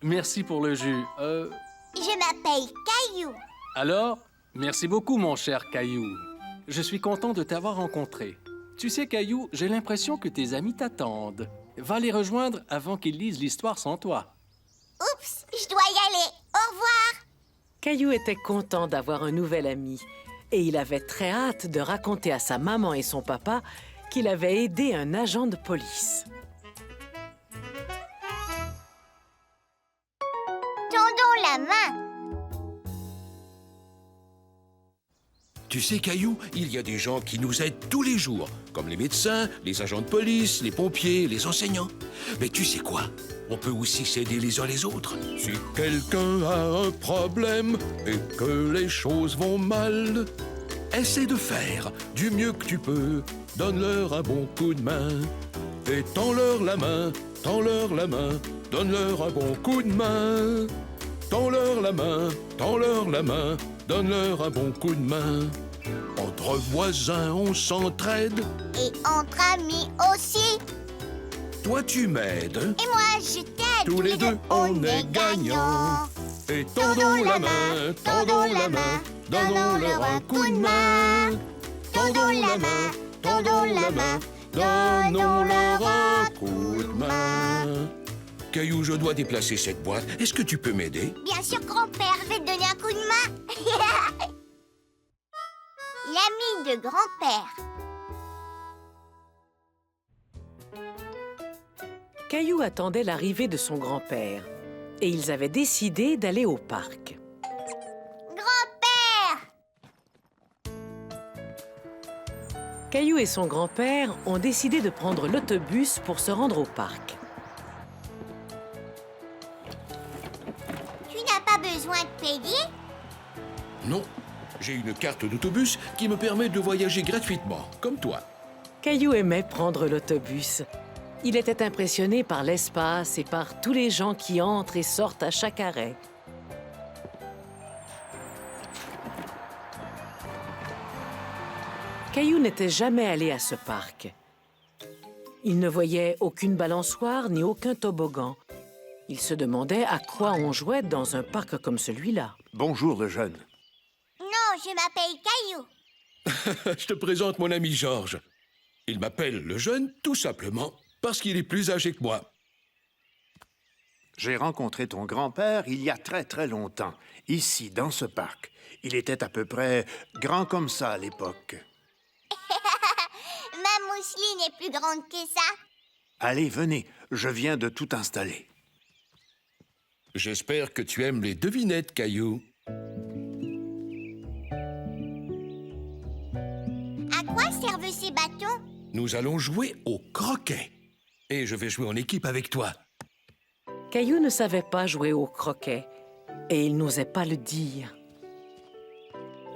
Merci pour le jus. Je m'appelle Caillou. Alors, merci beaucoup, mon cher Caillou. Je suis content de t'avoir rencontré. Tu sais, Caillou, j'ai l'impression que tes amis t'attendent. Va les rejoindre avant qu'ils lisent l'histoire sans toi. Oups, je dois y aller. Au revoir. Caillou était content d'avoir un nouvel ami. Et il avait très hâte de raconter à sa maman et son papa qu'il avait aidé un agent de police. Tendons la main. Tu sais, Caillou, il y a des gens qui nous aident tous les jours, comme les médecins, les agents de police, les pompiers, les enseignants. Mais tu sais quoi? On peut aussi s'aider les uns les autres. Si quelqu'un a un problème et que les choses vont mal, essaie de faire du mieux que tu peux. Donne-leur un bon coup de main. Et tends-leur la main, tends-leur la main. Donne-leur un bon coup de main. Tends-leur la main, tends-leur la main. Donne-leur un bon coup de main. Entre voisins, on s'entraide. Et entre amis aussi. Toi, tu m'aides. Et moi, je t'aide. Tous les deux, on est gagnants. Et tendons la main, tendons la main. Donnons-leur un coup de main. Tendons la main, tendons la main. Donnons-leur un coup de main. Caillou, je dois déplacer cette boîte. Est-ce que tu peux m'aider? Bien sûr, grand-père, je vais te donner un coup de main. L'ami de grand-père. Caillou attendait l'arrivée de son grand-père. Et ils avaient décidé d'aller au parc. Grand-père! Caillou et son grand-père ont décidé de prendre l'autobus pour se rendre au parc. Tu n'as pas besoin de payer? Non, j'ai une carte d'autobus qui me permet de voyager gratuitement, comme toi. Caillou aimait prendre l'autobus. Il était impressionné par l'espace et par tous les gens qui entrent et sortent à chaque arrêt. Caillou n'était jamais allé à ce parc. Il ne voyait aucune balançoire ni aucun toboggan. Il se demandait à quoi on jouait dans un parc comme celui-là. Bonjour, le jeune. Non, je m'appelle Caillou. Je te présente mon ami Georges. Il m'appelle le jeune, tout simplement, parce qu'il est plus âgé que moi. J'ai rencontré ton grand-père il y a très, très longtemps, ici, dans ce parc. Il était à peu près grand comme ça à l'époque. Ma mousseline est plus grande que ça. Allez, venez, je viens de tout installer. J'espère que tu aimes les devinettes, Caillou. À quoi servent ces bâtons? Nous allons jouer au croquet. Et je vais jouer en équipe avec toi. Caillou ne savait pas jouer au croquet et il n'osait pas le dire.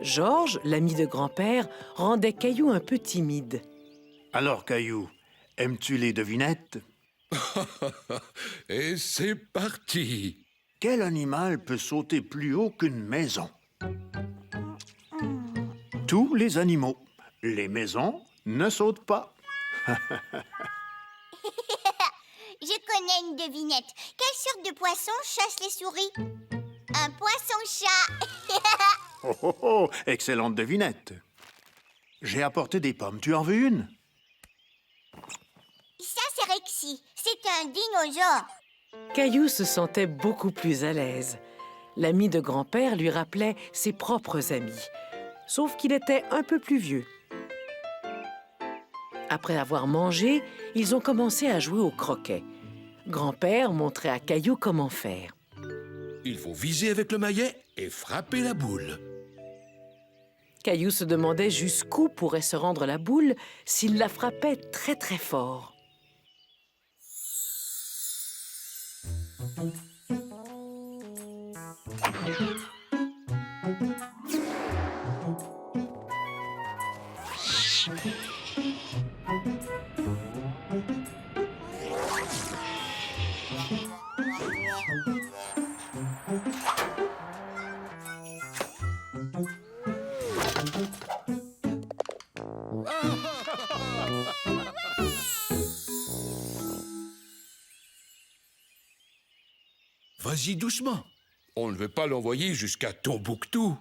Georges, l'ami de grand-père, rendait Caillou un peu timide. Alors, Caillou, aimes-tu les devinettes? Et c'est parti! Quel animal peut sauter plus haut qu'une maison? Tous les animaux. Les maisons ne sautent pas. Je connais une devinette. Quelle sorte de poisson chasse les souris? Un poisson-chat. Oh, oh, oh, excellente devinette. J'ai apporté des pommes. Tu en veux une? Ça, c'est Rexy. C'est un dinosaure. Caillou se sentait beaucoup plus à l'aise. L'ami de grand-père lui rappelait ses propres amis, sauf qu'il était un peu plus vieux. Après avoir mangé, ils ont commencé à jouer au croquet. Grand-père montrait à Caillou comment faire. Il faut viser avec le maillet et frapper la boule. Caillou se demandait jusqu'où pourrait se rendre la boule s'il la frappait très très fort. Vas-y doucement. On ne veut pas l'envoyer jusqu'à Tombouctou.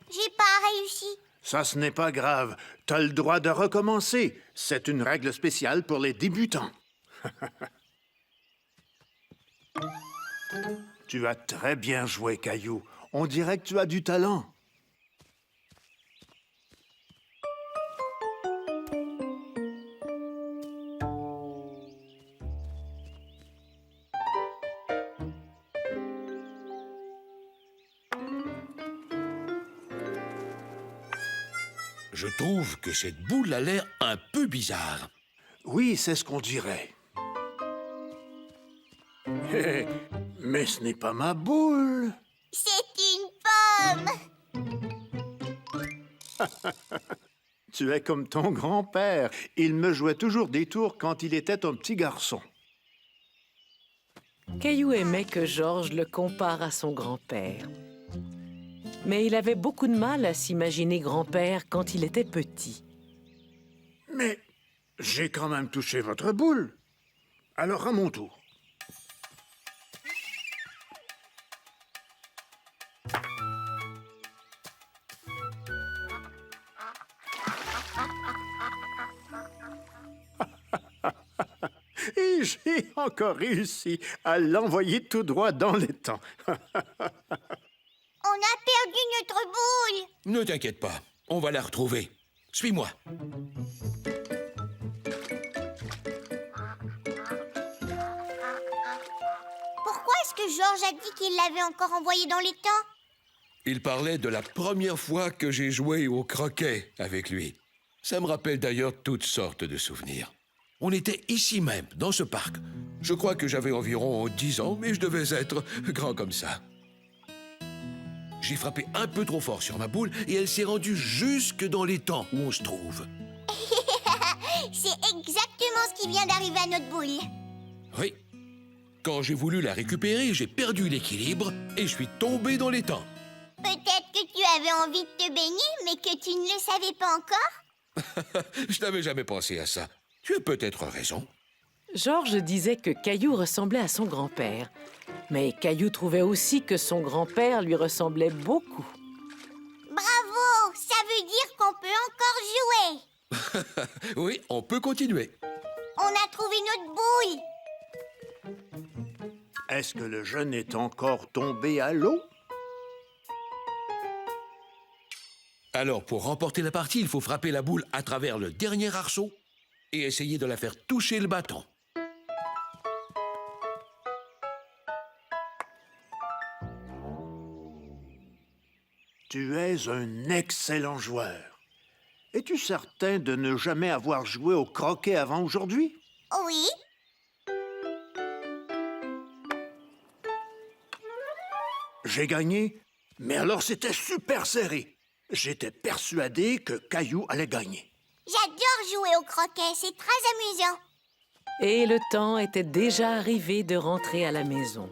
J'ai pas réussi. Ça, ce n'est pas grave. T'as le droit de recommencer. C'est une règle spéciale pour les débutants. Tu as très bien joué, Caillou. On dirait que tu as du talent. Je trouve que cette boule a l'air un peu bizarre. Oui, c'est ce qu'on dirait. Mais ce n'est pas ma boule. C'est une pomme. Tu es comme ton grand-père. Il me jouait toujours des tours quand il était un petit garçon. Caillou aimait que Georges le compare à son grand-père. Mais il avait beaucoup de mal à s'imaginer grand-père quand il était petit. Mais j'ai quand même touché votre boule. Alors à mon tour. Et j'ai encore réussi à l'envoyer tout droit dans les temps. On a perdu notre boule. Ne t'inquiète pas, on va la retrouver. Suis-moi. Pourquoi est-ce que Georges a dit qu'il l'avait encore envoyé dans les temps? Il parlait de la première fois que j'ai joué au croquet avec lui. Ça me rappelle d'ailleurs toutes sortes de souvenirs. On était ici même, dans ce parc. Je crois que j'avais environ 10 ans, mais je devais être grand comme ça. J'ai frappé un peu trop fort sur ma boule et elle s'est rendue jusque dans les temps où on se trouve. C'est exactement ce qui vient d'arriver à notre boule. Oui. Quand j'ai voulu la récupérer, j'ai perdu l'équilibre et je suis tombé dans les temps. Peut-être que tu avais envie de te baigner, mais que tu ne le savais pas encore. Je n'avais jamais pensé à ça. Tu as peut-être raison. Georges disait que Caillou ressemblait à son grand-père. Mais Caillou trouvait aussi que son grand-père lui ressemblait beaucoup. Bravo! Ça veut dire qu'on peut encore jouer. Oui, on peut continuer. On a trouvé notre boule. Est-ce que le jeune est encore tombé à l'eau? Alors, pour remporter la partie, il faut frapper la boule à travers le dernier arceau et essayer de la faire toucher le bâton. Tu es un excellent joueur. Es-tu certain de ne jamais avoir joué au croquet avant aujourd'hui? Oui. J'ai gagné, mais alors c'était super serré. J'étais persuadé que Caillou allait gagner. J'adore jouer au croquet, c'est très amusant. Et le temps était déjà arrivé de rentrer à la maison.